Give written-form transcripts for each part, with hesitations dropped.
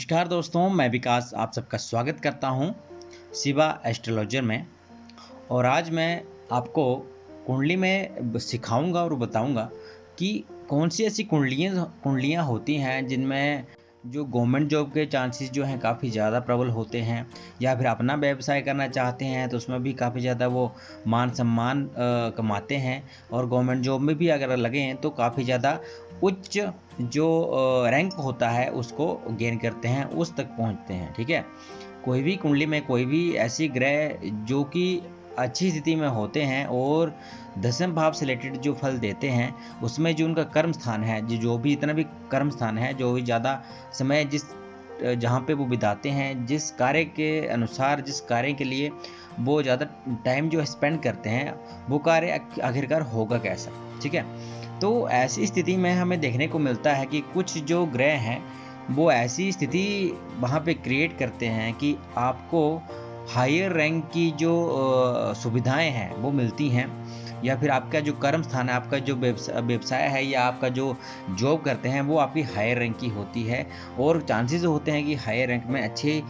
नमस्कार दोस्तों, मैं विकास आप सबका स्वागत करता हूं शिवा एस्ट्रोलॉजर में। और आज मैं आपको कुंडली में सिखाऊंगा और बताऊंगा कि कौन सी ऐसी कुंडलियां होती हैं जिनमें जो गवर्नमेंट जॉब के चांसेस जो हैं काफ़ी ज़्यादा प्रबल होते हैं, या फिर अपना व्यवसाय करना चाहते हैं तो उसमें भी काफ़ी ज़्यादा वो मान सम्मान कमाते हैं, और गवर्नमेंट जॉब में भी अगर लगें तो काफ़ी ज़्यादा उच्च जो रैंक होता है उसको गेन करते हैं, उस तक पहुंचते हैं। ठीक है, कोई भी कुंडली में कोई भी ऐसी ग्रह जो कि अच्छी स्थिति में होते हैं और दसम भाव से रिलेटेड जो फल देते हैं, उसमें जो उनका कर्म स्थान है, जो भी इतना भी कर्म स्थान है, जो भी ज़्यादा समय जहाँ पे वो बिताते हैं, जिस कार्य के अनुसार, जिस कार्य के लिए वो ज़्यादा टाइम जो स्पेंड करते हैं, वो कार्य आखिरकार होगा कैसा। ठीक है, तो ऐसी स्थिति में हमें देखने को मिलता है कि कुछ जो ग्रह हैं वो ऐसी स्थिति वहाँ पे क्रिएट करते हैं कि आपको हायर रैंक की जो सुविधाएं हैं वो मिलती हैं, या फिर आपका जो कर्म स्थान है, आपका जो व्यवसाय है, या आपका जो जॉब करते हैं वो आपकी हायर रैंक की होती है, और चांसेस होते हैं कि हायर रैंक में अच्छे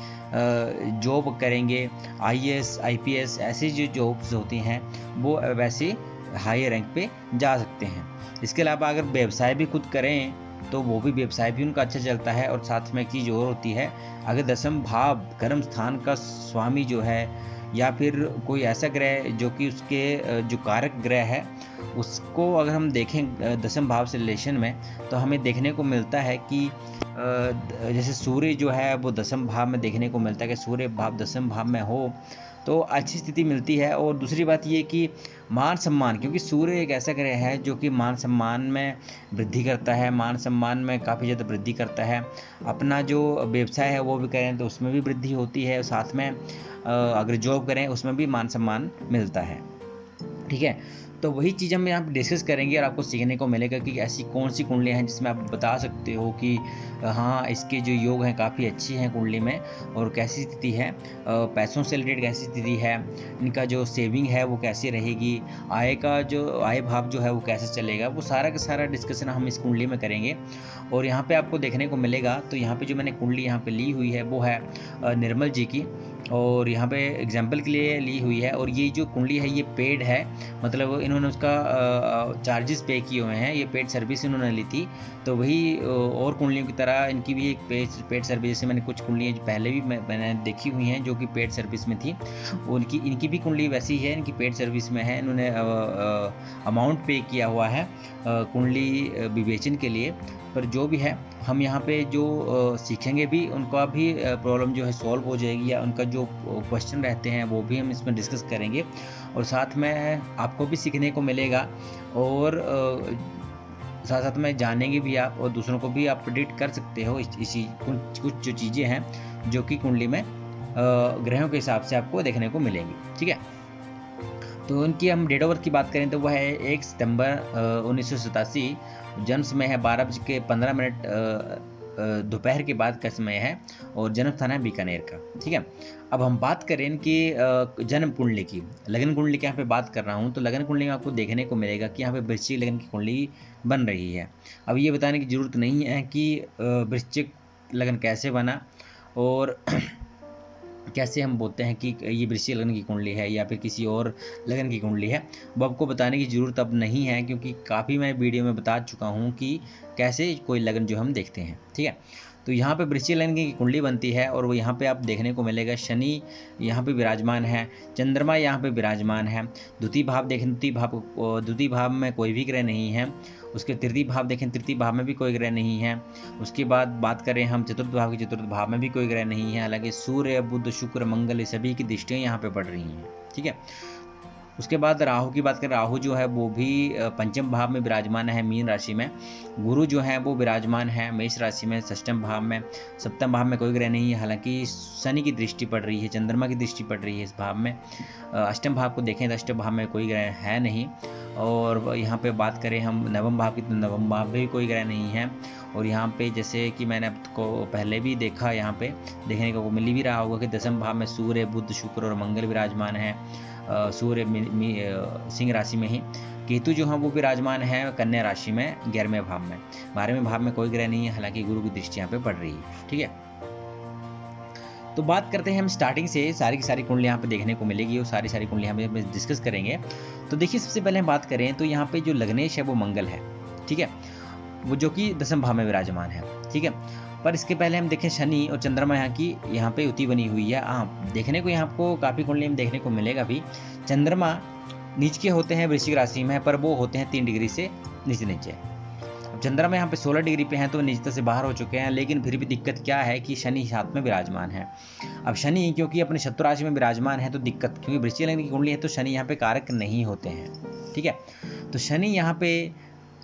जॉब करेंगे। आईएएस आईपीएस ऐसी जो जॉब्स होती हैं वो वैसे हायर रैंक पे जा सकते हैं। इसके अलावा अगर व्यवसाय भी खुद करें तो वो भी व्यवसाय भी उनका अच्छा चलता है। और साथ में एक चीज़ और होती है, अगर दसम भाव कर्म स्थान का स्वामी जो है, या फिर कोई ऐसा ग्रह जो कि उसके जो कारक ग्रह है उसको अगर हम देखें दसम भाव से रिलेशन में, तो हमें देखने को मिलता है कि जैसे सूर्य जो है वो दसम भाव में देखने को मिलता है कि सूर्य भाव दसम भाव में हो तो अच्छी स्थिति मिलती है। और दूसरी बात ये कि मान सम्मान, क्योंकि सूर्य एक ऐसा ग्रह है जो कि मान सम्मान में वृद्धि करता है, मान सम्मान में काफ़ी ज़्यादा वृद्धि करता है। अपना जो व्यवसाय है वो भी करें तो उसमें भी वृद्धि होती है, साथ में अगर जॉब करें उसमें भी मान सम्मान मिलता है। ठीक है, तो वही चीज़ हम यहाँ पे डिस्कस करेंगे और आपको सीखने को मिलेगा कि ऐसी कौन सी कुंडलियाँ हैं जिसमें आप बता सकते हो कि हाँ, इसके जो योग हैं काफ़ी अच्छी हैं कुंडली में, और कैसी स्थिति है, पैसों से रिलेटेड कैसी स्थिति है, इनका जो सेविंग है वो कैसी रहेगी, आय का जो आय भाव जो है वो कैसे चलेगा, वो सारा का सारा डिस्कशन हम इस कुंडली में करेंगे। और यहाँ पे आपको देखने को मिलेगा, तो यहाँ पे जो मैंने कुंडली यहाँ पे ली हुई है वो है निर्मल जी की, और यहाँ पे एग्जाम्पल के लिए ली हुई है। और ये जो कुंडली है ये पेड है, मतलब इन्होंने उसका चार्जेस पे किए हुए हैं, ये पेड सर्विस इन्होंने ली थी। तो वही और कुंडलियों की तरह इनकी भी एक पेड सर्विस, जैसे मैंने कुछ कुंडलियाँ पहले भी मैंने देखी हुई हैं जो कि पेड सर्विस में थी, इनकी भी कुंडली वैसी है, इनकी पेड सर्विस में है। इन्होंने अमाउंट पे किया हुआ है कुंडली विवेचन के लिए। पर जो भी है, हम यहाँ पे जो सीखेंगे भी उनका भी प्रॉब्लम जो है सॉल्व हो जाएगी, या उनका जो क्वेश्चन रहते हैं वो भी हम इसमें डिस्कस करेंगे, और साथ में आपको भी सीखने को मिलेगा, और साथ साथ में जानेंगे भी आप, और दूसरों को भी आप प्रेडिक्ट कर सकते हो इसी कुछ जो चीज़ें हैं जो कि कुंडली में ग्रहों के हिसाब से आपको देखने को मिलेंगी। ठीक है, तो उनकी हम डेट ऑफ बर्थ की बात करें तो वह है 1 सितंबर 1987, जन्म समय है 12:15 दोपहर के बाद का समय है, और जन्म स्थान है बीकानेर का। ठीक है, अब हम बात करें इनकी जन्म कुंडली की, लगन कुंडली की यहाँ पे बात कर रहा हूँ। तो लगन कुंडली में आपको देखने को मिलेगा कि यहाँ पे वृश्चिक लगन की कुंडली बन रही है। अब ये बताने की जरूरत नहीं है कि वृश्चिक लगन कैसे बना, और कैसे हम बोलते हैं कि ये वृश्चिक लगन की कुंडली है या फिर किसी और लगन की कुंडली है, वो आपको बताने की ज़रूरत अब नहीं है, क्योंकि काफ़ी मैं वीडियो में बता चुका हूँ कि कैसे कोई लगन जो हम देखते हैं। ठीक है, तो यहाँ पे वृश्चिक लगन की कुंडली बनती है, और वो यहाँ पे आप देखने को मिलेगा शनि यहाँ पे विराजमान है, चंद्रमा यहाँ पे विराजमान है। द्वितीय भाव देखें, द्वितीय भाव में कोई भी ग्रह नहीं है। उसके तृतीय भाव देखें, तृतीय भाव में भी कोई ग्रह नहीं है। उसके बाद बात करें हम चतुर्थ भाव की, चतुर्थ भाव में भी कोई ग्रह नहीं है। हालांकि सूर्य, बुध, शुक्र, मंगल, ये सभी की दृष्टियाँ यहाँ पे पड़ रही हैं। ठीक है, उसके बाद राहु की बात करें, राहु जो है वो भी पंचम भाव में विराजमान है, मीन राशि में। गुरु जो है वो विराजमान है मेष राशि में, षष्ठम भाव में। सप्तम भाव में कोई ग्रह नहीं है, हालांकि शनि की दृष्टि पड़ रही है, चंद्रमा की दृष्टि पड़ रही है इस भाव में। अष्टम भाव को देखें तो अष्टम भाव में कोई ग्रह है नहीं। और यहाँ पे बात करें हम नवम भाव की, तो नवम भाव में भी कोई ग्रह नहीं है। और यहाँ पे जैसे कि मैंने आपको पहले भी देखा, यहाँ पे देखने को मिल भी रहा होगा कि दसम भाव में सूर्य, बुध, शुक्र और मंगल विराजमान है। सूर्य सिंह राशि में ही, केतु जो है वो विराजमान है कन्या राशि में 11वें भाव में। 12वें भाव में कोई ग्रह नहीं है, हालांकि गुरु की दृष्टि यहाँ पे पड़ रही है। ठीक है, तो बात करते हैं हम स्टार्टिंग से, सारी की सारी कुंडली यहाँ पे देखने को मिलेगी और सारी सारी कुंडली हम डिस्कस करेंगे। तो देखिए, सबसे पहले हम बात करें तो यहाँ पे जो लग्नेश है वो मंगल है, ठीक है, वो जो कि 10वें भाव में विराजमान है, ठीक है। पर इसके पहले हम देखें शनि और चंद्रमा यहाँ पे युति बनी हुई है। देखने को यहाँ आपको काफ़ी कुंडली में देखने को मिलेगा भी। चंद्रमा नीच के होते हैं वृश्चिक राशि में, पर वो होते हैं 3 डिग्री से नीचे। अब चंद्रमा यहाँ पे 16 डिग्री पे हैं तो निजता से बाहर हो चुके हैं, लेकिन फिर भी दिक्कत क्या है कि शनि साथ में विराजमान है। अब शनि क्योंकि अपने शत्रु राशि में विराजमान है तो दिक्कत, क्योंकि वृश्चिक लग्न की कुंडली है तो शनि यहाँ पे कारक नहीं होते हैं, ठीक है। तो शनि यहाँ पे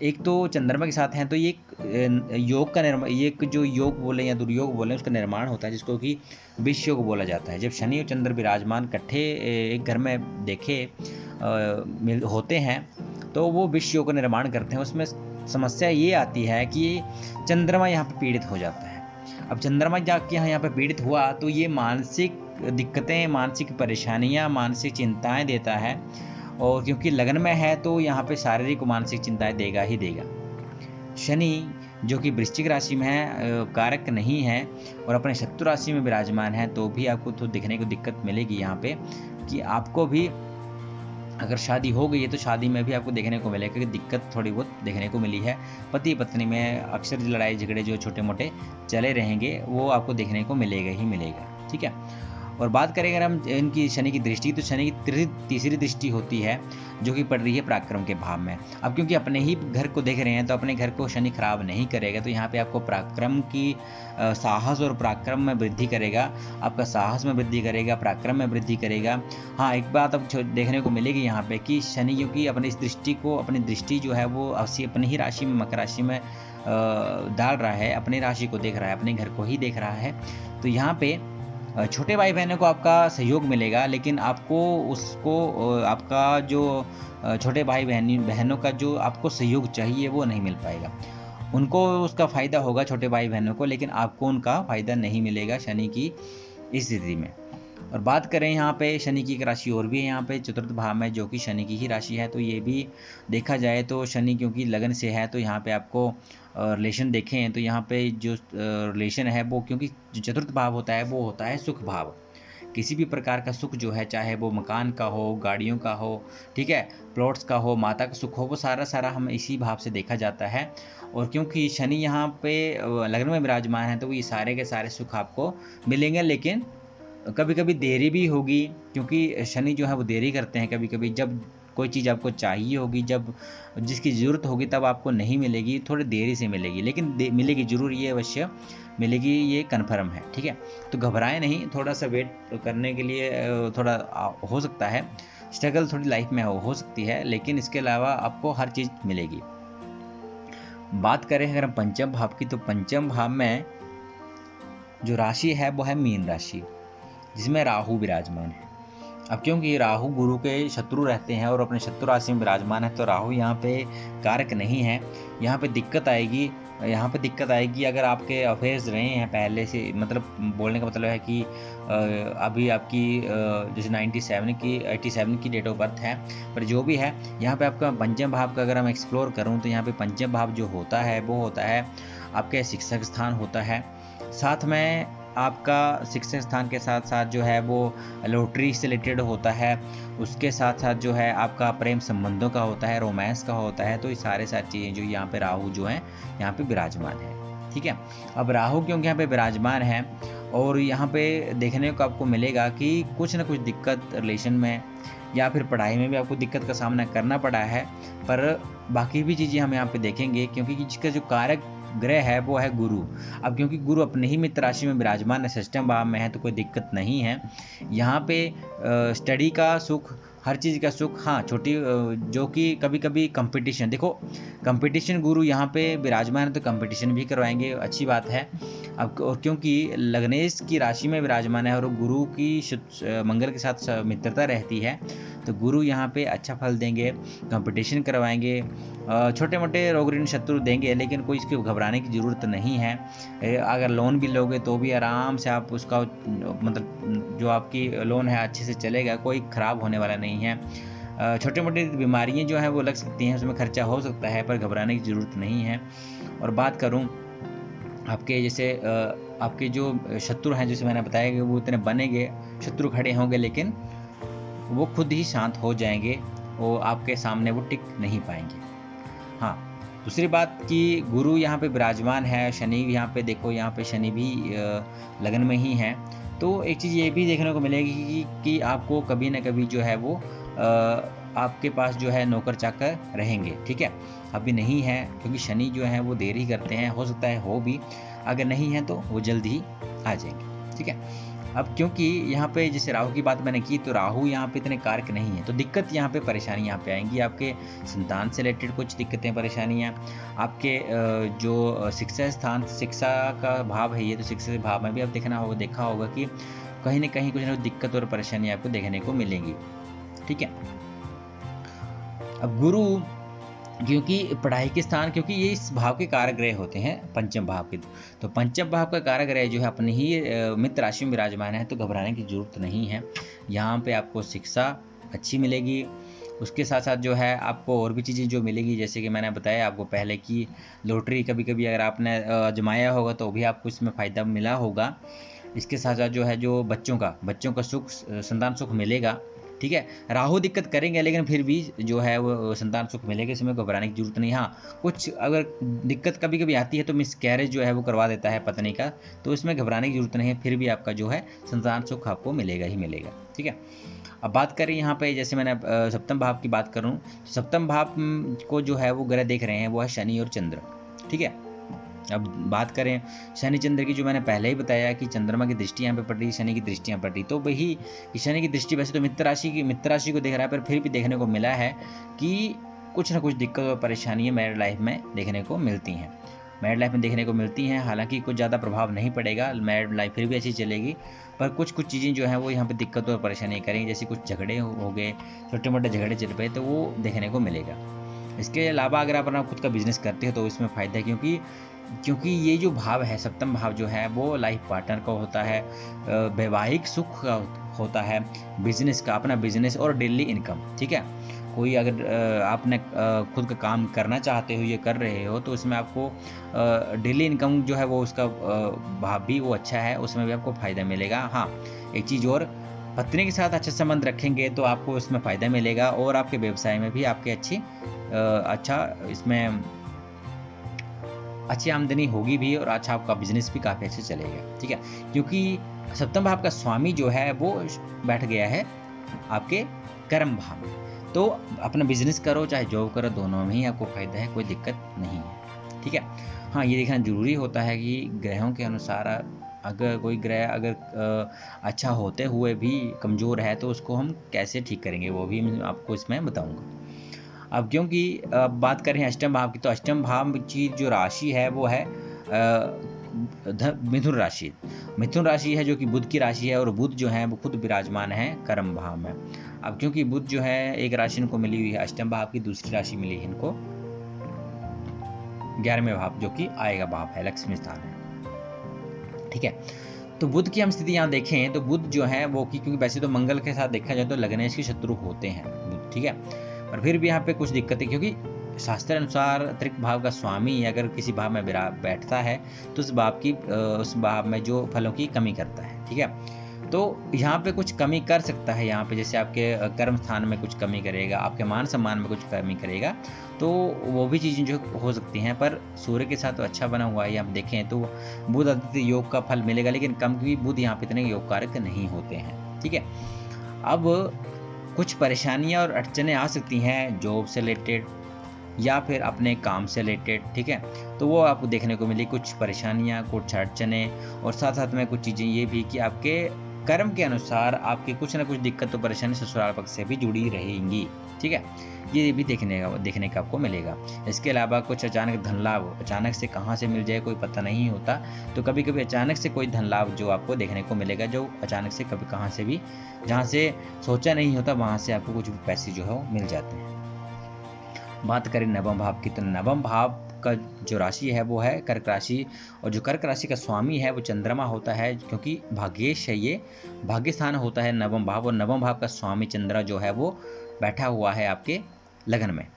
एक तो चंद्रमा के साथ हैं तो ये एक योग का निर्माण, ये एक जो योग बोले या दुर्योग बोले उसका निर्माण होता है, जिसको कि विष योग बोला जाता है। जब शनि और चंद्र विराजमान इकट्ठे एक घर में देखे होते हैं तो वो विष योग का निर्माण करते हैं। उसमें समस्या ये आती है कि चंद्रमा यहाँ पे पीड़ित हो जाता है। अब चंद्रमा जाके यहाँ पे पीड़ित हुआ तो ये मानसिक दिक्कतें, मानसिक परेशानियाँ, मानसिक चिंताएं देता है, और क्योंकि लगन में है तो यहाँ पे शारीरिक और मानसिक चिंताएं देगा ही देगा। शनि जो कि वृश्चिक राशि में है, कारक नहीं है और अपने शत्रु राशि में विराजमान है, तो भी आपको तो दिखने को दिक्कत मिलेगी यहाँ पे कि आपको भी अगर शादी हो गई है तो शादी में भी आपको देखने को मिलेगा कि दिक्कत थोड़ी बहुत देखने को मिली है। पति पत्नी में अक्सर लड़ाई झगड़े जो छोटे मोटे चले रहेंगे वो आपको देखने को मिलेगा ही मिलेगा, ठीक है। और बात करें अगर हम इनकी शनि की दृष्टि, तो शनि की तीसरी दृष्टि होती है जो कि पड़ रही है पराक्रम के भाव में। अब क्योंकि अपने ही घर को देख रहे हैं तो अपने घर को शनि खराब नहीं करेगा, तो यहाँ पे आपको पराक्रम की साहस और पराक्रम में वृद्धि करेगा, आपका साहस में वृद्धि करेगा, पराक्रम में वृद्धि करेगा। हाँ, एक बात अब देखने को मिलेगी यहाँ पे कि शनि क्योंकि अपनी इस दृष्टि को, अपनी दृष्टि जो है वो अपनी ही राशि में, मकर राशि में डाल रहा है, अपनी राशि को देख रहा है, अपने घर को ही देख रहा है। तो यहाँ पे छोटे भाई बहनों को आपका सहयोग मिलेगा, लेकिन आपको उसको आपका जो छोटे भाई बहनों का जो आपको सहयोग चाहिए वो नहीं मिल पाएगा। उनको उसका फ़ायदा होगा छोटे भाई बहनों को, लेकिन आपको उनका फ़ायदा नहीं मिलेगा शनि की इस स्थिति में। और बात करें यहाँ पे शनि की एक राशि और भी है यहाँ पे चतुर्थ भाव में, जो कि शनि की ही राशि है। तो ये भी देखा जाए तो शनि क्योंकि लगन से है तो यहाँ पे आपको रिलेशन देखें तो यहाँ पे जो रिलेशन है वो, क्योंकि जो चतुर्थ भाव होता है वो होता है सुख भाव। किसी भी प्रकार का सुख जो है, चाहे वो मकान का हो, गाड़ियों का हो, ठीक है, प्लॉट्स का हो, माता का सुख हो, वो सारा हम इसी भाव से देखा जाता है। और क्योंकि शनि यहाँ पे लग्न में विराजमान है तो ये सारे के सारे सुख आपको मिलेंगे, लेकिन कभी कभी देरी भी होगी, क्योंकि शनि जो है वो देरी करते हैं कभी कभी। जब कोई चीज़ आपको चाहिए होगी, जब जिसकी ज़रूरत होगी तब आपको नहीं मिलेगी, थोड़ी देरी से मिलेगी, लेकिन मिलेगी ज़रूर, ये अवश्य मिलेगी, ये कन्फर्म है, ठीक है। तो घबराएं नहीं, थोड़ा सा वेट करने के लिए थोड़ा हो सकता है स्ट्रगल, थोड़ी लाइफ में हो सकती है, लेकिन इसके अलावा आपको हर चीज़ मिलेगी। बात करें अगर हम पंचम भाव की, तो पंचम भाव में जो राशि है वो है मीन राशि, जिसमें राहु विराजमान है। अब क्योंकि राहु गुरु के शत्रु रहते हैं और अपने शत्रु राशि में विराजमान है, तो राहु यहाँ पे कारक नहीं है। यहाँ पे दिक्कत आएगी अगर आपके अफेयर्स रहे हैं पहले से, मतलब बोलने का मतलब है कि अभी आपकी जैसे 87 की डेट ऑफ बर्थ है, पर जो भी है यहाँ पे आपका पंचम भाव का अगर हम एक्सप्लोर करूँ तो यहाँ पे पंचम भाव जो होता है वो होता है आपके शिक्षक स्थान होता है। साथ में आपका शिक्षक स्थान के साथ साथ जो है वो लॉटरी से रिलेटेड होता है, उसके साथ साथ जो है आपका प्रेम संबंधों का होता है, रोमांस का होता है। तो ये सारी चीज़ें जो यहाँ पे राहु जो है यहाँ पे विराजमान है, ठीक है। अब राहु क्योंकि यहाँ पे विराजमान है और यहाँ पे देखने को आपको मिलेगा कि कुछ ना कुछ दिक्कत रिलेशन में या फिर पढ़ाई में भी आपको दिक्कत का सामना करना पड़ा है, पर बाकी भी चीज़ें हम यहाँ पे देखेंगे, क्योंकि जिसका जो कारक ग्रह है वो है गुरु। अब क्योंकि गुरु अपने ही मित्र राशि में विराजमान है, षष्ठम भाव में है, तो कोई दिक्कत नहीं है यहाँ पे। स्टडी का सुख, हर चीज़ का सुख, हाँ छोटी जो कि कभी कभी कंपटीशन, देखो कंपटीशन गुरु यहाँ पे विराजमान है तो कंपटीशन भी करवाएंगे, अच्छी बात है। अब और क्योंकि लग्नेश की राशि में विराजमान है और गुरु की मंगल के साथ मित्रता रहती है, तो गुरु यहाँ पे अच्छा फल देंगे, कंपटीशन करवाएंगे, छोटे मोटे रोग ऋण शत्रु देंगे, लेकिन कोई इसके घबराने की ज़रूरत नहीं है। अगर लोन भी लोगे तो भी आराम से आप उसका मतलब जो आपकी लोन है अच्छे से चलेगा, कोई ख़राब होने वाला नहीं है। छोटे मोटे बीमारियाँ जो हैं वो लग सकती हैं, उसमें खर्चा हो सकता है, पर घबराने की ज़रूरत नहीं है। और बात करूँ आपके जैसे आपके जो शत्रु हैं, जैसे मैंने बताया कि वो इतने बनेंगे, शत्रु खड़े होंगे, लेकिन वो खुद ही शांत हो जाएंगे, वो आपके सामने वो टिक नहीं पाएंगे। हाँ, दूसरी बात कि गुरु यहाँ पे विराजमान है, शनि यहाँ पे देखो, यहाँ पे शनि भी लगन में ही है। तो एक चीज़ ये भी देखने को मिलेगी कि आपको कभी ना कभी जो है वो आपके पास जो है नौकर चाकर रहेंगे, ठीक है। अभी नहीं है, क्योंकि शनि जो है वो देर ही करते हैं, हो सकता है हो भी, अगर नहीं है तो वो जल्द ही आ जाएंगे, ठीक है। अब क्योंकि यहाँ पे जैसे राहु की बात मैंने की, तो राहु यहाँ पे इतने कारक नहीं है, तो दिक्कत यहाँ पे परेशानी यहाँ पे आएंगी, आपके संतान से रिलेटेड कुछ दिक्कतें परेशानियाँ, आपके जो शिक्षा स्थान, शिक्षा का भाव है ये, तो शिक्षा के भाव में भी आप देखा होगा कि कहीं ना कहीं कुछ ना कुछ दिक्कत और परेशानी आपको देखने को मिलेंगी, ठीक है। अब गुरु क्योंकि पढ़ाई के स्थान, क्योंकि ये इस भाव के कारक ग्रह होते हैं, पंचम भाव के, तो पंचम भाव का कारक ग्रह जो है अपनी ही मित्र राशि में विराजमान है, तो घबराने की जरूरत नहीं है। यहाँ पे आपको शिक्षा अच्छी मिलेगी, उसके साथ साथ जो है आपको और भी चीज़ें जो मिलेगी, जैसे कि मैंने बताया आपको पहले की लॉटरी कभी कभी अगर आपने आजमाया होगा तो भी आपको इसमें फ़ायदा मिला होगा। इसके साथ साथ जो है जो बच्चों का सुख, संतान सुख मिलेगा, ठीक है। राहु दिक्कत करेंगे, लेकिन फिर भी जो है वो संतान सुख मिलेगा, इसमें घबराने की जरूरत नहीं। हाँ, कुछ अगर दिक्कत कभी कभी आती है तो मिस कैरेज जो है वो करवा देता है पत्नी का, तो इसमें घबराने की जरूरत नहीं है, फिर भी आपका जो है संतान सुख आपको मिलेगा ही मिलेगा, ठीक है। अब बात करें यहाँ पे, जैसे मैंने सप्तम भाव की बात करूँ, तो सप्तम भाव को जो है वो ग्रह देख रहे हैं, वो है शनि और चंद्र, ठीक है। अब बात करें शनि चंद्र की, जो मैंने पहले ही बताया कि चंद्रमा की दृष्टि यहाँ पे पड़ रही, शनि की दृष्टि यहाँ पड़ रही, तो वही कि शनि की दृष्टि वैसे तो मित्र राशि को देख रहा है, पर फिर भी देखने को मिला है कि कुछ ना कुछ दिक्कत और परेशानियाँ मैरिड लाइफ में देखने को मिलती हैं, हालांकि कुछ ज़्यादा प्रभाव नहीं पड़ेगा, मैरिड लाइफ फिर भी अच्छी चलेगी, पर कुछ चीज़ें जो हैं वो यहाँ पे दिक्कत और परेशानी करेंगी, जैसे कुछ झगड़े हो गए, छोटे मोटे झगड़े चल पे, तो वो देखने को मिलेगा। इसके अलावा अगर आप अपना खुद का बिजनेस करते हो तो इसमें फ़ायदा है, क्योंकि ये जो भाव है, सप्तम भाव जो है वो लाइफ पार्टनर का होता है, वैवाहिक सुख का होता है, बिजनेस का, अपना बिजनेस और डेली इनकम, ठीक है। कोई अगर आपने खुद का काम करना चाहते हो, ये कर रहे हो, तो उसमें आपको डेली इनकम जो है वो उसका भाव भी वो अच्छा है, उसमें भी आपको फ़ायदा मिलेगा। हाँ, एक चीज़ और, पत्नी के साथ अच्छा संबंध रखेंगे तो आपको इसमें फ़ायदा मिलेगा, और आपके व्यवसाय में भी आपके अच्छी आमदनी होगी भी, और अच्छा आपका बिजनेस भी काफ़ी अच्छे चलेगा, ठीक है। क्योंकि सप्तम भाव का स्वामी जो है वो बैठ गया है आपके कर्म भाव में, तो अपना बिजनेस करो चाहे जॉब करो, दोनों में ही आपको फ़ायदा है, कोई दिक्कत नहीं है, ठीक है। हाँ, ये देखना जरूरी होता है कि ग्रहों के अनुसार अगर कोई ग्रह अच्छा होते हुए भी कमज़ोर है तो उसको हम कैसे ठीक करेंगे, वो भी मैं आपको इसमें बताऊँगा। अब क्योंकि बात करें अष्टम भाव की, तो अष्टम भाव की जो राशि है वो है मिथुन राशि है, जो कि बुध की राशि है, और बुध जो है वो खुद विराजमान है कर्म भाव में। अब क्योंकि बुध जो है एक राशि इनको मिली हुई है अष्टम भाव की, दूसरी राशि मिली है इनको 11वें भाव, जो कि आय का भाव है, लक्ष्मी स्थान है, ठीक है। तो बुध की हम स्थिति यहाँ देखें तो बुध जो है वो, क्योंकि वैसे तो मंगल के साथ देखा जाए तो लग्नेश के शत्रु होते हैं बुध, ठीक है, पर फिर भी यहाँ पे कुछ दिक्कतें, क्योंकि शास्त्र अनुसार अतिरिक्त भाव का स्वामी अगर किसी भाव में बैठता है तो उस भाव में जो फलों की कमी करता है, ठीक है। तो यहाँ पे कुछ कमी कर सकता है, यहाँ पे जैसे आपके कर्म स्थान में कुछ कमी करेगा, आपके मान सम्मान में कुछ कमी करेगा, तो वो भी चीज़ें जो हो सकती हैं, पर सूर्य के साथ तो अच्छा बना हुआ है, हम देखें तो बुध आदित्य योग का फल मिलेगा, लेकिन कम भी बुध यहाँ पे इतने योग कारक नहीं होते हैं, ठीक है। अब कुछ परेशानियाँ और अड़चनें आ सकती हैं जॉब से रिलेटेड या फिर अपने काम से रिलेटेड, ठीक है, तो वो आपको देखने को मिली कुछ परेशानियाँ, कुछ अड़चनें, और साथ साथ में कुछ चीज़ें ये भी कि आपके कर्म के अनुसार आपकी कुछ ना कुछ दिक्कत तो परेशानी ससुराल पक्ष से भी जुड़ी रहेंगी, ठीक है, ये भी देखने का आपको मिलेगा। इसके अलावा कुछ अचानक धन लाभ, अचानक से कहाँ से मिल जाए कोई पता नहीं होता, तो कभी कभी अचानक से कोई धन लाभ जो आपको देखने को मिलेगा, जो अचानक से कभी कहाँ से भी, जहाँ से सोचा नहीं होता वहाँ से आपको कुछ पैसे जो है मिल जाते हैं। बात करें नवम भाव की, तो नवम भाव का जो राशि है वो है कर्क राशि, और जो कर्क राशि का स्वामी है वो चंद्रमा होता है, क्योंकि भाग्येश है, ये भाग्य स्थान होता है नवम भाव, और नवम भाव का स्वामी चंद्र जो है वो बैठा हुआ है आपके लगन में।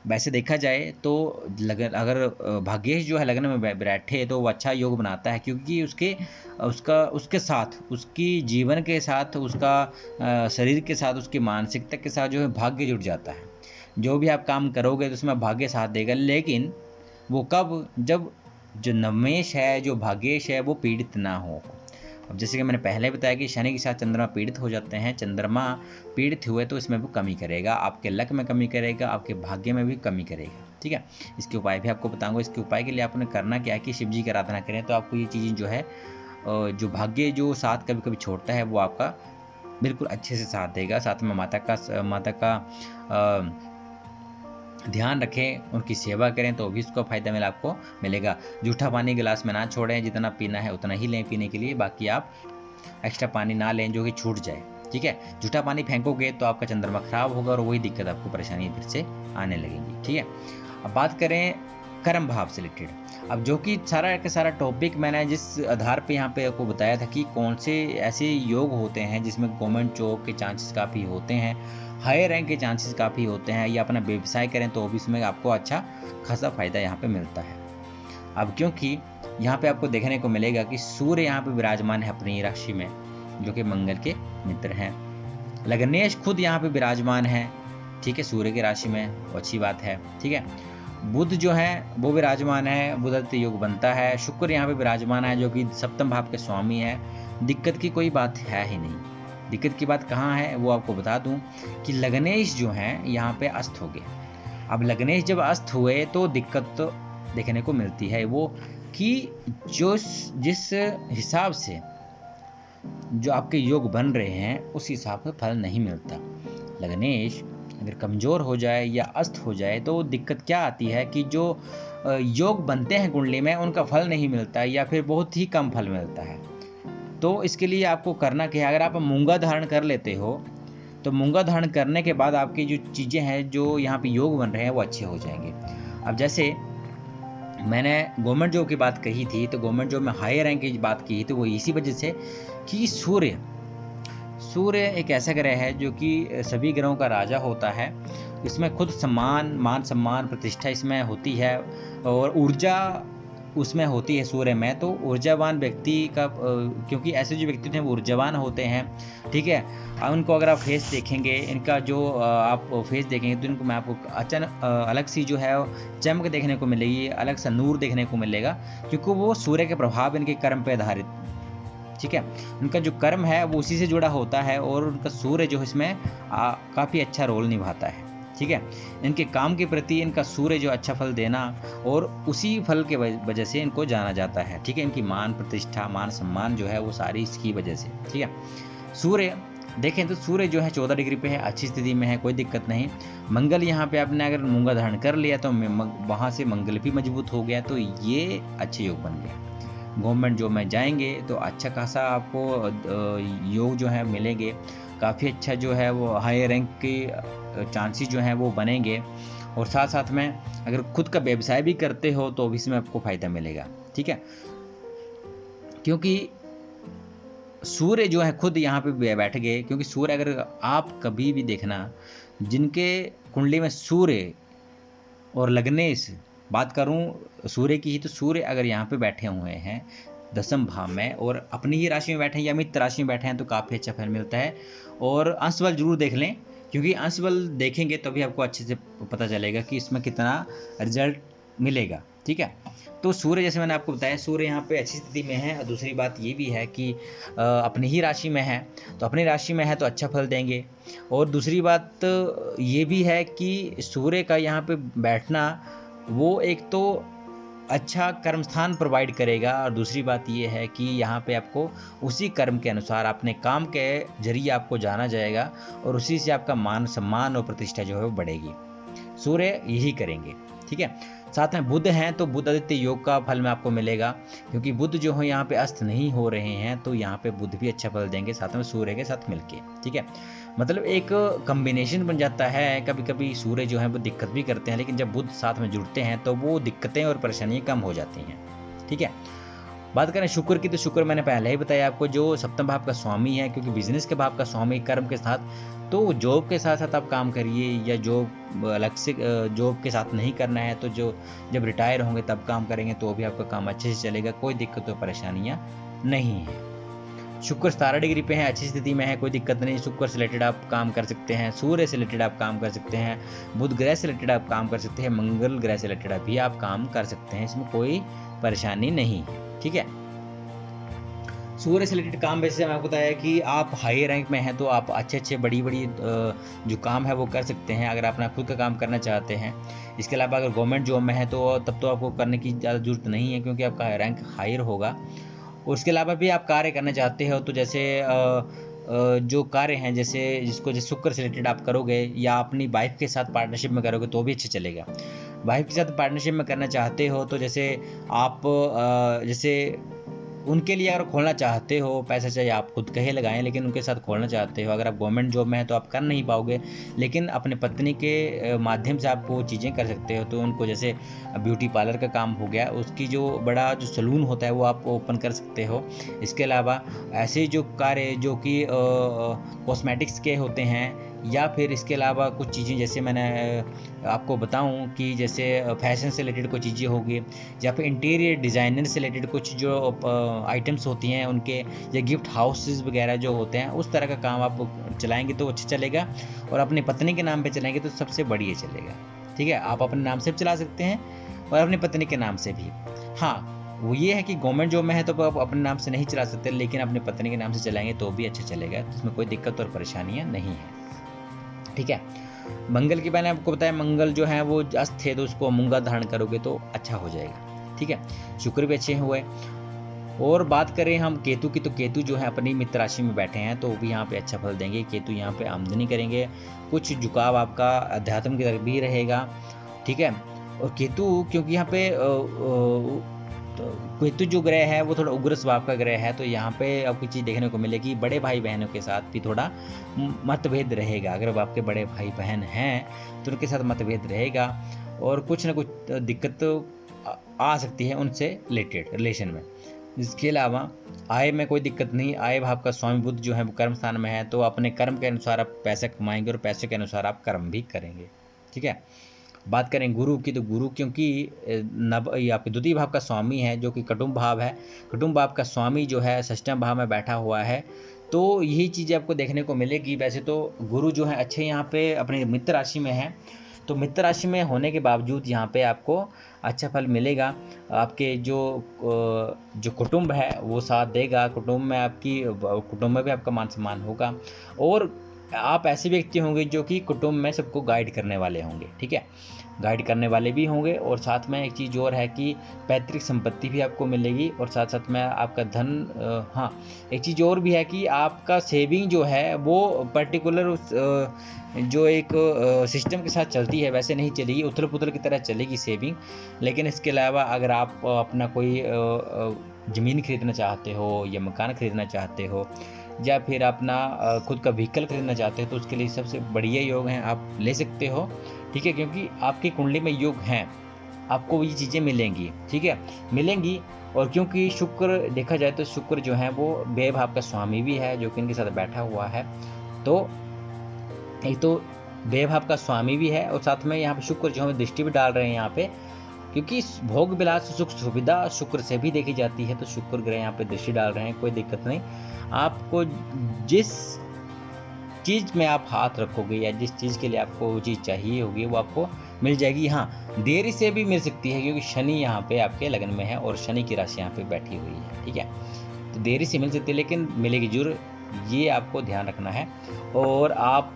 वैसे देखा जाए तो लगन अगर भाग्येश जो है लग्न में बैठे तो वो अच्छा योग बनाता है, क्योंकि उसके साथ, उसकी जीवन के साथ, उसका शरीर के साथ, उसकी मानसिकता के साथ जो है भाग्य जुड़ जाता है। जो भी आप काम करोगे तो उसमें भाग्य साथ देगा, लेकिन वो कब, जब जो नवमेश है, जो भाग्येश है, वो पीड़ित ना हो। अब जैसे कि मैंने पहले बताया कि शनि के साथ चंद्रमा पीड़ित हो जाते हैं, चंद्रमा पीड़ित हुए तो इसमें भी कमी करेगा, आपके लक में कमी करेगा, आपके भाग्य में भी कमी करेगा। ठीक है, इसके उपाय भी आपको बताऊंगा। इसके उपाय के लिए आपने करना क्या है कि शिव जी की आराधना करें, तो आपको ये चीज़ें जो है, जो भाग्य जो साथ कभी कभी छोड़ता है, वो आपका बिल्कुल अच्छे से साथ देगा। साथ में माता का ध्यान रखें, उनकी सेवा करें, तो भी उसको फायदा आपको मिलेगा। जूठा पानी गिलास में ना छोड़ें, जितना पीना है उतना ही लें पीने के लिए, बाकी आप एक्स्ट्रा पानी ना लें जो कि छूट जाए। ठीक है, जूठा पानी फेंकोगे तो आपका चंद्रमा खराब होगा और वही दिक्कत, आपको परेशानी फिर से आने लगेगी। ठीक है, अब बात करें कर्म भाव से रिलेटेड। अब जो कि सारा का सारा टॉपिक मैंने जिस आधार पे यहाँ पे आपको बताया था कि कौन से ऐसे योग होते हैं जिसमें गवर्नमेंट जॉब के चांसेस काफ़ी होते हैं, हायर रैंक के चांसेस काफ़ी होते हैं, या अपना व्यवसाय करें तो भी इसमें आपको अच्छा खासा फायदा यहाँ पे मिलता है। अब क्योंकि यहाँ पे आपको देखने को मिलेगा कि सूर्य यहाँ पे विराजमान है अपनी राशि में, जो कि मंगल के मित्र हैं। लग्नेश खुद यहाँ पे विराजमान है, ठीक है, सूर्य की राशि में, वो अच्छी बात है। ठीक है, बुध जो है वो विराजमान है, बुधादित्य योग बनता है। शुक्र यहाँ पे विराजमान है जो कि सप्तम भाव के स्वामी है। दिक्कत की कोई बात है ही नहीं। दिक्कत की बात कहाँ है वो आपको बता दूं कि लग्नेश जो हैं यहाँ पे अस्त हो गए। अब लग्नेश जब अस्त हुए तो दिक्कत तो देखने को मिलती है, वो कि जिस हिसाब से जो आपके योग बन रहे हैं उस हिसाब से फल नहीं मिलता। लग्नेश अगर कमज़ोर हो जाए या अस्त हो जाए तो दिक्कत क्या आती है कि जो योग बनते हैं कुंडली में उनका फल नहीं मिलता है, या फिर बहुत ही कम फल मिलता है। तो इसके लिए आपको करना क्या है, अगर आप मूंगा धारण कर लेते हो तो मूंगा धारण करने के बाद आपकी जो चीज़ें हैं, जो यहाँ पे योग बन रहे हैं, वो अच्छे हो जाएंगे। अब जैसे मैंने गवर्नमेंट जॉब की बात कही थी, तो गवर्नमेंट जॉब में हायर रैंक की बात की तो वो इसी वजह से कि सूर्य एक ऐसा ग्रह है जो कि सभी ग्रहों का राजा होता है। इसमें खुद मान सम्मान प्रतिष्ठा इसमें होती है, और ऊर्जा उसमें होती है सूर्य में। तो ऊर्जावान व्यक्ति का, क्योंकि ऐसे जो व्यक्ति हैं वो ऊर्जावान होते हैं। ठीक है, उनको अगर आप फेस देखेंगे, इनका जो आप फेस देखेंगे तो इनको मैं आपको अचानक अलग सी जो है चमक देखने को मिलेगी, अलग सा नूर देखने को मिलेगा, क्योंकि वो सूर्य के प्रभाव इनके कर्म पे आधारित। ठीक है, उनका जो कर्म है वो उसी से जुड़ा होता है, और उनका सूर्य जो इसमें काफ़ी अच्छा रोल निभाता है। ठीक है, इनके काम के प्रति इनका सूर्य जो अच्छा फल देना, और उसी फल के वजह से इनको जाना जाता है। ठीक है, इनकी मान प्रतिष्ठा, मान सम्मान जो है वो सारी इसकी वजह से। ठीक है, सूर्य देखें तो सूर्य जो है 14 डिग्री पे है, अच्छी स्थिति में है, कोई दिक्कत नहीं। मंगल यहाँ पे आपने अगर मूंगा धारण कर लिया तो वहाँ से मंगल भी मजबूत हो गया, तो ये अच्छे योग बन गया। गवर्नमेंट जॉब में जाएंगे तो अच्छा खासा आपको योग जो है मिलेंगे, काफ़ी अच्छा जो है वो हाई रैंक के चांसेस जो हैं वो बनेंगे। और साथ साथ में अगर खुद का व्यवसाय भी करते हो तो भी इसमें आपको फ़ायदा मिलेगा। ठीक है, क्योंकि सूर्य जो है खुद यहाँ पे बैठ गए। क्योंकि सूर्य, अगर आप कभी भी देखना जिनके कुंडली में सूर्य और लग्नेश, बात करूं सूर्य की ही, तो सूर्य अगर यहाँ पे बैठे हुए हैं 10वें भाव में और अपनी ही राशि में बैठे हैं या मित्र राशि में बैठे हैं तो काफ़ी अच्छा फल मिलता है। और अंश बल जरूर देख लें, क्योंकि अंश बल देखेंगे तभी आपको अच्छे से पता चलेगा कि इसमें कितना रिजल्ट मिलेगा। ठीक है, तो सूर्य जैसे मैंने आपको बताया, सूर्य यहाँ पे अच्छी स्थिति में है। और दूसरी बात ये भी है कि अपनी ही राशि में है, तो अपनी राशि में है तो अच्छा फल देंगे। और दूसरी बात ये भी है कि सूर्य का यहाँ पे बैठना वो एक तो अच्छा कर्म स्थान प्रोवाइड करेगा, और दूसरी बात ये है कि यहाँ पे आपको उसी कर्म के अनुसार अपने काम के जरिए आपको जाना जाएगा, और उसी से आपका मान सम्मान और प्रतिष्ठा जो है वो बढ़ेगी। सूर्य यही करेंगे। ठीक है, साथ में बुध हैं तो बुध आदित्य योग का फल में आपको मिलेगा, क्योंकि बुध जो है यहाँ पे अस्त नहीं हो रहे हैं, तो यहाँ पे बुध भी अच्छा फल देंगे साथ में सूर्य के साथ मिलके। ठीक है, मतलब एक कॉम्बिनेशन बन जाता है। कभी कभी सूर्य जो है वो दिक्कत भी करते हैं, लेकिन जब बुध साथ में जुड़ते हैं तो वो दिक्कतें और परेशानियाँ कम हो जाती हैं। ठीक है, बात करें शुक्र की, तो शुक्र मैंने पहले ही बताया आपको, जो सप्तम भाव का स्वामी है, क्योंकि बिजनेस के भाव का स्वामी कर्म के साथ, तो जॉब के साथ साथ आप काम करिए, या जॉब अलग से जॉब के साथ नहीं करना है तो जो जब रिटायर होंगे तब काम करेंगे तो भी आपका काम अच्छे से चलेगा, कोई दिक्कत और परेशानियाँ नहीं है। शुक्र 17 डिग्री पे है, अच्छी स्थिति में है, कोई दिक्कत नहीं। शुक्र से रिलेटेड आप काम कर सकते हैं, सूर्य से रिलेटेड आप काम कर सकते हैं, बुध ग्रह से रिलेटेड आप काम कर सकते हैं, मंगल ग्रह से रिलेटेड भी आप काम कर सकते हैं, इसमें कोई परेशानी नहीं है। ठीक है, सूर्य से रिलेटेड काम वैसे मैंने आपको बताया कि आप हाई रैंक में हैं तो आप अच्छे बड़ी जो काम है वो कर सकते हैं, अगर अपना खुद का काम करना चाहते हैं। इसके अलावा अगर गवर्नमेंट जॉब में है तो तब तो आपको करने की ज़्यादा ज़रूरत नहीं है, क्योंकि आपका रैंक हायर होगा। उसके अलावा भी आप कार्य करना चाहते हो तो जैसे जो कार्य हैं, जैसे शुक्र से रिलेटेड आप करोगे, या अपनी वाइफ के साथ पार्टनरशिप में करोगे तो भी अच्छे चलेगा। वाइफ के साथ पार्टनरशिप में करना चाहते हो तो जैसे आप जैसे उनके लिए अगर खोलना चाहते हो, पैसा चाहिए आप खुद कहे लगाएं, लेकिन उनके साथ खोलना चाहते हो, अगर आप गवर्नमेंट जॉब में हैं तो आप कर नहीं पाओगे, लेकिन अपने पत्नी के माध्यम से आप वो चीज़ें कर सकते हो। तो उनको जैसे ब्यूटी पार्लर का काम हो गया, उसकी जो बड़ा जो सलून होता है वो आप ओपन कर सकते हो। इसके अलावा ऐसे जो कार्य जो कि कॉस्मेटिक्स के होते हैं, या फिर इसके अलावा कुछ चीज़ें जैसे मैंने आपको बताऊं कि जैसे फैशन से रिलेटेड कोई चीज़ें होगी, या फिर इंटीरियर डिज़ाइनर से रिलेटेड कुछ जो आइटम्स होती हैं उनके, या गिफ्ट हाउसेस वगैरह जो होते हैं, उस तरह का काम आप चलाएंगे तो अच्छा चलेगा, और अपनी पत्नी के नाम पे चलाएंगे तो सबसे बढ़िया चलेगा। ठीक है, आप अपने नाम से भी चला सकते हैं और अपनी पत्नी के नाम से भी। हाँ, वो ये है कि गवर्नमेंट जॉब में है तो आप अपने नाम से नहीं चला सकते, लेकिन अपनी पत्नी के नाम से चलाएंगे तो भी अच्छा चलेगा, इसमें कोई दिक्कत और परेशानियाँ नहीं है। ठीक है, मंगल की मैंने आपको बताया, मंगल जो है वो अस्त है तो उसको मूंगा धारण करोगे तो अच्छा हो जाएगा। ठीक है, शुक्र भी अच्छे हुए। और बात करें हम केतु की, तो केतु जो है अपनी मित्र राशि में बैठे हैं तो भी यहाँ पे अच्छा फल देंगे। केतु यहाँ पे आमदनी करेंगे, कुछ झुकाव आपका अध्यात्म की तरफ भी रहेगा। ठीक है, और केतु क्योंकि यहाँ पे तो केतु जो ग्रह है वो थोड़ा उग्र स्वभाव का ग्रह है, तो यहाँ पे आपको चीज़ देखने को मिलेगी, बड़े भाई बहनों के साथ भी थोड़ा मतभेद रहेगा। अगर आपके बड़े भाई बहन हैं तो उनके साथ मतभेद रहेगा, और कुछ ना कुछ दिक्कत आ सकती है उनसे रिलेटेड रिलेशन में। इसके अलावा आय में कोई दिक्कत नहीं, आय भाव का स्वामी बुध जो है वो कर्म स्थान में है, तो अपने कर्म के अनुसार आप पैसा कमाएंगे और पैसे के अनुसार आप कर्म भी करेंगे। ठीक है, बात करें गुरु की, तो गुरु क्योंकि आपके द्वितीय भाव का स्वामी है जो कि कुटुंब भाव है, कुटुंब भाव का स्वामी जो है षष्ठम भाव में बैठा हुआ है, तो यही चीज़ें आपको देखने को मिलेगी। वैसे तो गुरु जो है अच्छे यहाँ पे अपने मित्र राशि में है, तो मित्र राशि में होने के बावजूद यहाँ पे आपको अच्छा फल मिलेगा। आपके जो कुटुंब है वो साथ देगा, कुटुंब में भी आपका मान सम्मान होगा, और आप ऐसे व्यक्ति होंगे जो कि कुटुंब में सबको गाइड करने वाले होंगे। ठीक है, गाइड करने वाले भी होंगे, और साथ में एक चीज़ और है कि पैतृक संपत्ति भी आपको मिलेगी, और साथ साथ में आपका धन, हाँ एक चीज़ और भी है कि आपका सेविंग जो है वो पर्टिकुलर उस जो एक सिस्टम के साथ चलती है वैसे नहीं चलेगी, उथल पुथल की तरह चलेगी सेविंग। लेकिन इसके अलावा अगर आप अपना कोई ज़मीन खरीदना चाहते हो, या मकान खरीदना चाहते हो, या फिर अपना खुद का व्हीकल खरीदना चाहते हो, तो उसके लिए सबसे बढ़िया योग हैं, आप ले सकते हो। ठीक है, क्योंकि आपकी कुंडली में योग हैं, आपको ये चीज़ें मिलेंगी। ठीक है, मिलेंगी। और क्योंकि शुक्र देखा जाए तो शुक्र जो है वो व्यय भाव का स्वामी भी है जो कि इनके साथ बैठा हुआ है, तो एक तो व्यय भाव का स्वामी भी है, और साथ में यहाँ पे शुक्र जो है दृष्टि भी डाल रहे हैं यहाँ पे, क्योंकि भोग विलास सुख सुविधा शुक्र से भी देखी जाती है, तो शुक्र ग्रह यहाँ पे दृष्टि डाल रहे हैं, कोई दिक्कत नहीं। आपको जिस चीज़ में आप हाथ रखोगे या जिस चीज़ के लिए आपको वो चीज़ चाहिए होगी वो आपको मिल जाएगी। हाँ, देरी से भी मिल सकती है, क्योंकि शनि यहाँ पे आपके लगन में है और शनि की राशि यहाँ पे बैठी हुई है। ठीक है, तो देरी से मिल सकती है लेकिन मिलेगी जरूर, ये आपको ध्यान रखना है। और आप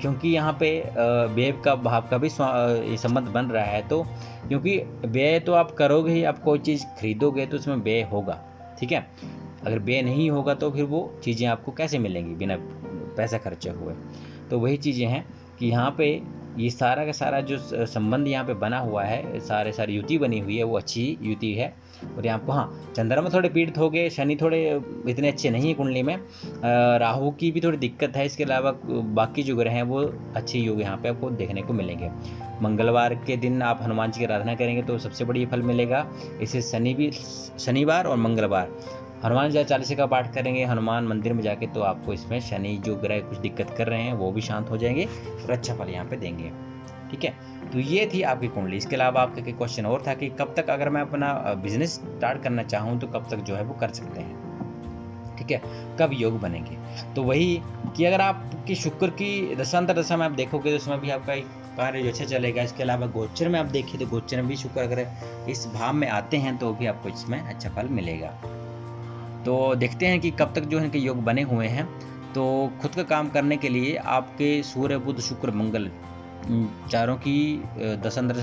क्योंकि यहाँ पे व्यय का भाव का भी संबंध बन रहा है, तो क्योंकि व्यय तो आप करोगे ही, आप कोई चीज़ खरीदोगे तो उसमें व्यय होगा। ठीक है, अगर व्यय नहीं होगा तो फिर वो चीज़ें आपको कैसे मिलेंगी बिना पैसा खर्चे हुए। तो वही चीज़ें हैं कि यहाँ पे ये सारा का सारा जो संबंध यहाँ पे बना हुआ है, सारी युति बनी हुई है वो अच्छी युति है, और यहाँ पर हाँ, चंद्रमा थोड़े पीड़ित हो गए, शनि थोड़े इतने अच्छे नहीं है कुंडली में, राहु की भी थोड़ी दिक्कत है। इसके अलावा बाकी जो ग्रह हैं वो अच्छे योग यहाँ पे आपको देखने को मिलेंगे। मंगलवार के दिन आप हनुमान जी की आराधना करेंगे तो सबसे बढ़िया फल मिलेगा। इसे शनिवार और मंगलवार हनुमान चालीसा का पाठ करेंगे हनुमान मंदिर में जाके, तो आपको इसमें शनि जो ग्रह कुछ दिक्कत कर रहे हैं वो भी शांत हो जाएंगे और अच्छा फल यहाँ पे देंगे। ठीक है, तो ये थी आपकी कुंडली। इसके अलावा आपका एक क्वेश्चन और था कि कब तक अगर मैं अपना बिजनेस स्टार्ट करना चाहूँ तो कब तक जो है वो कर सकते हैं। ठीक है, कब योग बनेंगे, तो वही कि अगर आपकी शुक्र की दशांतर दशा में आप देखोगे तो उसमें भी आपका कार्य जो अच्छा चलेगा। इसके अलावा गोचर में आप देखिए तो गोचर में भी शुक्र अगर इस भाव में आते हैं तो भी आपको इसमें अच्छा फल मिलेगा। तो देखते हैं कि कब तक जो है कि योग बने हुए हैं। तो खुद का काम करने के लिए आपके सूर्य बुध शुक्र मंगल चारों की दशांतर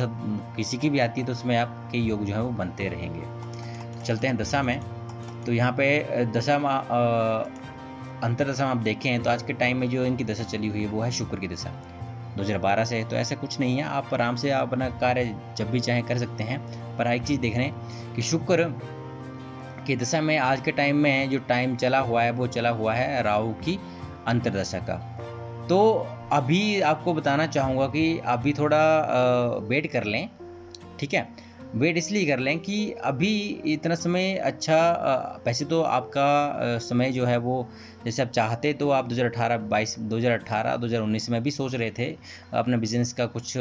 किसी की भी आती है तो उसमें आपके योग जो है वो बनते रहेंगे। चलते हैं दशा में। तो यहाँ पे दशा में अंतरदशा में आप देखें तो आज के टाइम में जो इनकी दशा चली हुई है वो है शुक्र की दशा 2012 से। तो ऐसा कुछ नहीं है, आप आराम से अपना कार्य जब भी चाहें कर सकते हैं। पर एक चीज़ देख रहे हैं कि शुक्र की दशा में आज के टाइम में जो टाइम चला हुआ है वो चला हुआ है राहु की अंतरदशा का। तो अभी आपको बताना चाहूँगा कि अभी थोड़ा वेट कर लें। ठीक है, वेट इसलिए कर लें कि अभी इतना समय अच्छा वैसे तो आपका समय जो है वो जैसे आप चाहते तो आप 2018 में भी सोच रहे थे अपने बिजनेस का कुछ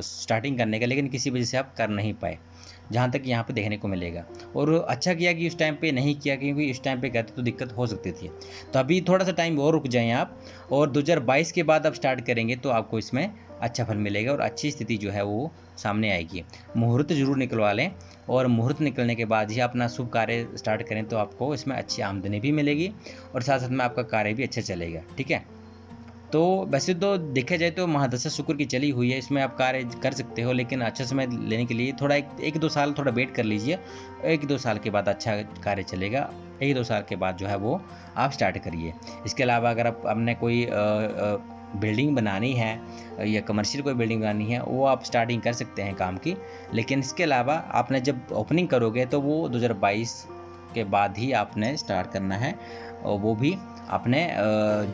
स्टार्टिंग करने का, लेकिन किसी वजह से आप कर नहीं पाए, जहाँ तक यहाँ पे देखने को मिलेगा। और अच्छा किया कि उस टाइम पे नहीं किया, क्योंकि इस टाइम पे करते तो दिक्कत हो सकती थी। तो अभी थोड़ा सा टाइम और रुक जाएं आप, और 2022 के बाद आप स्टार्ट करेंगे तो आपको इसमें अच्छा फल मिलेगा और अच्छी स्थिति जो है वो सामने आएगी। मुहूर्त जरूर निकलवा लें, और मुहूर्त निकलने के बाद ही अपना शुभ कार्य स्टार्ट करें तो आपको इसमें अच्छी आमदनी भी मिलेगी और साथ साथ में आपका कार्य भी अच्छा चलेगा। ठीक है, तो वैसे तो देखा जाए तो महादशा शुक्र की चली हुई है, इसमें आप कार्य कर सकते हो, लेकिन अच्छा समय लेने के लिए थोड़ा एक दो साल थोड़ा वेट कर लीजिए। 1-2 साल के बाद अच्छा कार्य चलेगा, 1-2 साल के बाद जो है वो आप स्टार्ट करिए। इसके अलावा अगर आप अपने कोई बिल्डिंग बनानी है या कमर्शियल कोई बिल्डिंग बनानी है वो आप स्टार्टिंग कर सकते हैं काम की, लेकिन इसके अलावा आपने जब ओपनिंग करोगे तो वो 2022 के बाद ही आपने स्टार्ट करना है, और वो भी अपने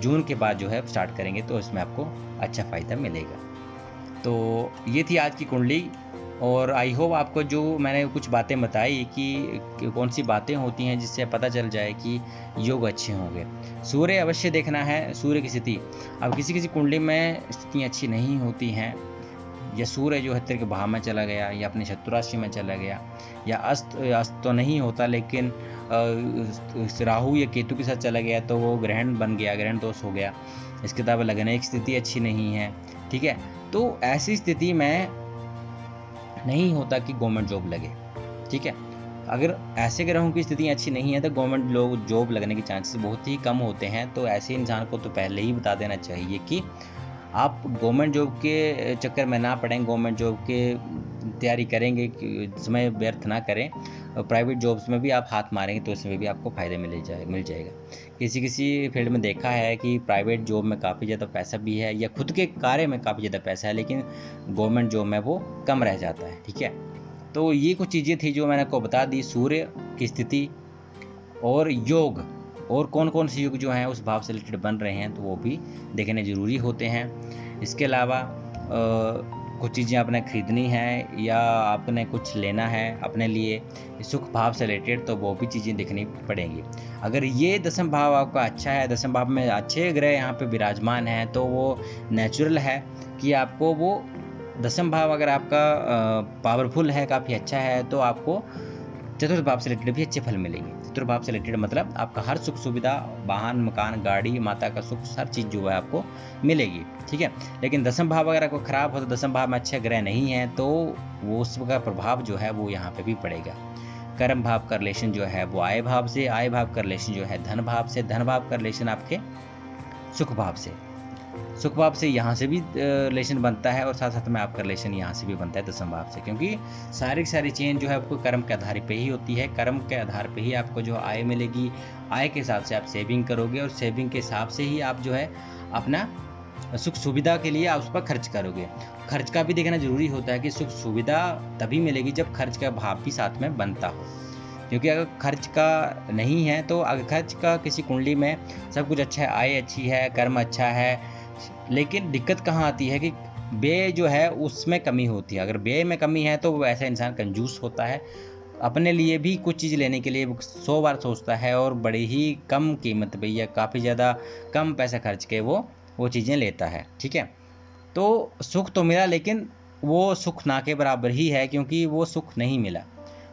जून के बाद जो है स्टार्ट करेंगे तो इसमें आपको अच्छा फ़ायदा मिलेगा। तो ये थी आज की कुंडली, और आई होप आपको जो मैंने कुछ बातें बताई कि कौन सी बातें होती हैं जिससे पता चल जाए कि योग अच्छे होंगे। सूर्य अवश्य देखना है, सूर्य की स्थिति। अब किसी किसी कुंडली में स्थितियाँ अच्छी नहीं होती हैं, या सूर्य जो है तेरे के भाव में चला गया या अपने शत्रु राशि में चला गया, या अस्त तो नहीं होता लेकिन राहु या केतु के साथ चला गया तो वो ग्रहण बन गया, ग्रहण दोष हो गया। इसके अलावा लगने की स्थिति अच्छी नहीं है। ठीक है, तो ऐसी स्थिति में नहीं होता कि गवर्नमेंट जॉब लगे। ठीक है, अगर ऐसे ग्रहों की स्थिति अच्छी नहीं है तो गवर्नमेंट जॉब लगने के चांसेस बहुत ही कम होते हैं। तो ऐसे इंसान को तो पहले ही बता देना चाहिए कि आप गवर्नमेंट जॉब के चक्कर में ना पड़ें, गवर्नमेंट जॉब के तैयारी करेंगे समय व्यर्थ ना करें। प्राइवेट जॉब्स में भी आप हाथ मारेंगे तो इसमें भी आपको फ़ायदा मिल जाएगा। किसी फील्ड में देखा है कि प्राइवेट जॉब में काफ़ी ज़्यादा पैसा भी है, या खुद के कार्य में काफ़ी ज़्यादा पैसा है, लेकिन गवर्नमेंट जॉब में वो कम रह जाता है। ठीक है, तो ये कुछ चीज़ें थी जो मैंने आपको बता दी, सूर्य की स्थिति और योग, और कौन कौन से योग जो हैं उस भाव से रिलेटेड बन रहे हैं तो वो भी देखने ज़रूरी होते हैं। इसके अलावा कुछ चीज़ें आपने खरीदनी है या आपने कुछ लेना है अपने लिए सुख भाव से रिलेटेड, तो वो भी चीज़ें देखनी पड़ेंगी। अगर ये दसम भाव आपका अच्छा है, दसम भाव में अच्छे ग्रह यहाँ पे विराजमान हैं, तो वो नेचुरल है कि आपको वो दसम भाव अगर आपका पावरफुल है, काफ़ी अच्छा है, तो आपको चतुर्थ भाव से रिलेटेड भी अच्छे फल मिलेंगे। चतुर्थ भाव से रिलेटेड मतलब आपका हर सुख सुविधा, वाहन, मकान, गाड़ी, माता का सुख, हर चीज़ जो है आपको मिलेगी। ठीक है, लेकिन दसम भाव अगर आपको खराब हो तो दसम भाव में अच्छे ग्रह नहीं है तो वो उसका प्रभाव जो है वो यहाँ पे भी पड़ेगा। कर्म भाव का रिलेशन जो है वो आय भाव से, आय भाव का रिलेशन जो है धन भाव से, धन भाव का रिलेशन आपके सुख भाव से, सुख भाव से यहाँ से भी रिलेशन बनता है, और साथ साथ में आपका रिलेशन यहाँ से भी बनता है दसम भाव से, क्योंकि सारी चेन जो है आपको कर्म के आधार पे ही होती है। कर्म के आधार पे ही आपको जो आय मिलेगी, आय के हिसाब से आप सेविंग करोगे, और सेविंग के हिसाब से ही आप जो है अपना सुख सुविधा के लिए आप उस पर खर्च करोगे। खर्च का भी देखना जरूरी होता है कि सुख सुविधा तभी मिलेगी जब खर्च का भाव भी साथ में बनता हो। क्योंकि अगर खर्च का नहीं है तो अगर खर्च का किसी कुंडली में सब कुछ अच्छा है, आय अच्छी है, कर्म अच्छा है, लेकिन दिक्कत कहाँ आती है कि व्यय जो है उसमें कमी होती है। अगर व्यय में कमी है तो वो ऐसा इंसान कंजूस होता है, अपने लिए भी कुछ चीज़ लेने के लिए 100 बार सोचता है और बड़ी ही कम कीमत पे या काफ़ी ज़्यादा कम पैसा खर्च के वो चीज़ें लेता है। ठीक है, तो सुख तो मिला, लेकिन वो सुख ना के बराबर ही है, क्योंकि वो सुख नहीं मिला।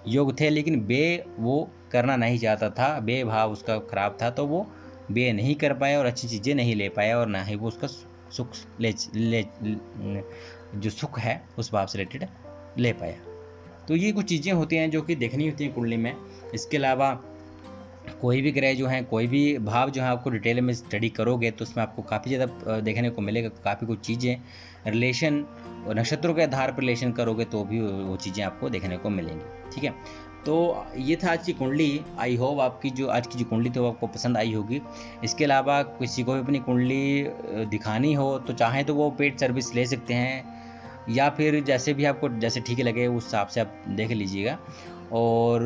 योग थे लेकिन व्यय वो करना नहीं चाहता था, व्यय भाव उसका खराब था, तो वो व्यय नहीं कर पाया और अच्छी चीज़ें नहीं ले पाया, और ना ही वो उसका सुख जो सुख है उस भाव से रिलेटेड ले पाया। तो ये कुछ चीज़ें होती हैं जो कि देखनी होती हैं कुंडली में। इसके अलावा कोई भी ग्रह जो हैं, कोई भी भाव जो है, आपको डिटेल में स्टडी करोगे तो उसमें आपको काफ़ी ज़्यादा देखने को मिलेगा, काफ़ी कुछ चीज़ें रिलेशन और नक्षत्रों के आधार पर रिलेशन करोगे तो भी वो चीज़ें आपको देखने को मिलेंगी। ठीक है, तो ये था आज की कुंडली। आई होप आपकी जो आज की जो कुंडली थी वो आपको पसंद आई होगी। इसके अलावा किसी को भी अपनी कुंडली दिखानी हो तो चाहे तो वो पेड सर्विस ले सकते हैं, या फिर जैसे भी आपको जैसे ठीक लगे उस हिसाब से आप देख लीजिएगा। और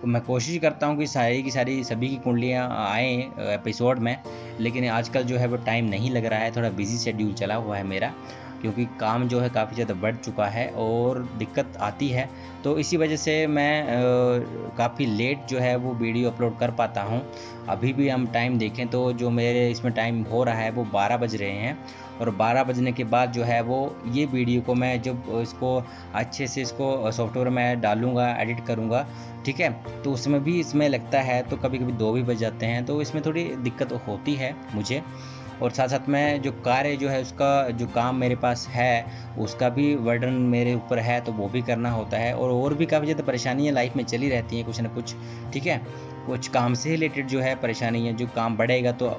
मैं कोशिश करता हूँ कि सारी की सारी सभी की कुंडलियाँ आएँ एपिसोड में, लेकिन आजकल जो है वो टाइम नहीं लग रहा है, थोड़ा बिजी शेड्यूल चला हुआ है मेरा, क्योंकि काम जो है काफ़ी ज़्यादा बढ़ चुका है और दिक्कत आती है। तो इसी वजह से मैं काफ़ी लेट जो है वो वीडियो अपलोड कर पाता हूँ। अभी भी हम टाइम देखें तो जो मेरे इसमें टाइम हो रहा है वो 12 बज रहे हैं, और 12 बजने के बाद जो है वो ये वीडियो को मैं जब इसको अच्छे से इसको सॉफ्टवेयर में डालूँगा, एडिट करूँगा, ठीक है, तो उसमें भी इसमें लगता है तो कभी कभी 2 भी बज जाते हैं, तो इसमें थोड़ी दिक्कत होती है मुझे। और साथ साथ में जो कार्य जो है उसका जो काम मेरे पास है उसका भी बर्डन मेरे ऊपर है, तो वो भी करना होता है, और भी काफ़ी ज़्यादा परेशानियाँ लाइफ में चली रहती हैं कुछ ना कुछ। ठीक है, कुछ काम से रिलेटेड जो है परेशानी है, जो काम बढ़ेगा तो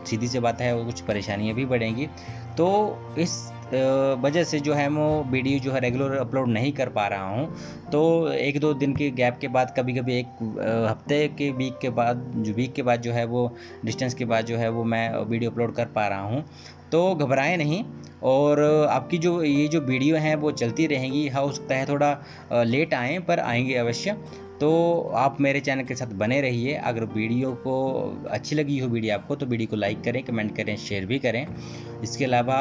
सीधी सी बात है वो कुछ परेशानियाँ भी बढ़ेंगी। तो इस वजह से जो है मैं वीडियो जो है रेगुलर अपलोड नहीं कर पा रहा हूँ। तो 1-2 दिन के गैप के बाद, कभी कभी एक हफ्ते के वीक के बाद जो है वो डिस्टेंस के बाद जो है वो मैं वीडियो अपलोड कर पा रहा हूँ। तो घबराएं नहीं, और आपकी जो ये जो वीडियो हैं वो चलती रहेंगी। हो सकता है थोड़ा लेट आएँ, पर आएंगे अवश्य। तो आप मेरे चैनल के साथ बने रहिए। अगर वीडियो को अच्छी लगी हो वीडियो आपको, तो वीडियो को लाइक करें, कमेंट करें, शेयर भी करें। इसके अलावा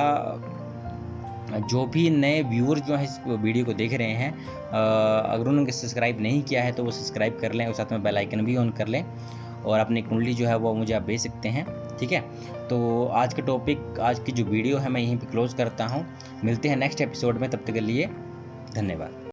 जो भी नए व्यूअर जो हैं इस वीडियो को देख रहे हैं, अगर उन्होंने सब्सक्राइब नहीं किया है तो वो सब्सक्राइब कर लें, और साथ में बेल आइकन भी ऑन कर लें, और अपनी कुंडली जो है वो मुझे आप भेज सकते हैं। ठीक है, तो आज की जो वीडियो है मैं यहीं पे क्लोज करता हूँ। मिलते हैं नेक्स्ट एपिसोड में, तब तक के लिए धन्यवाद।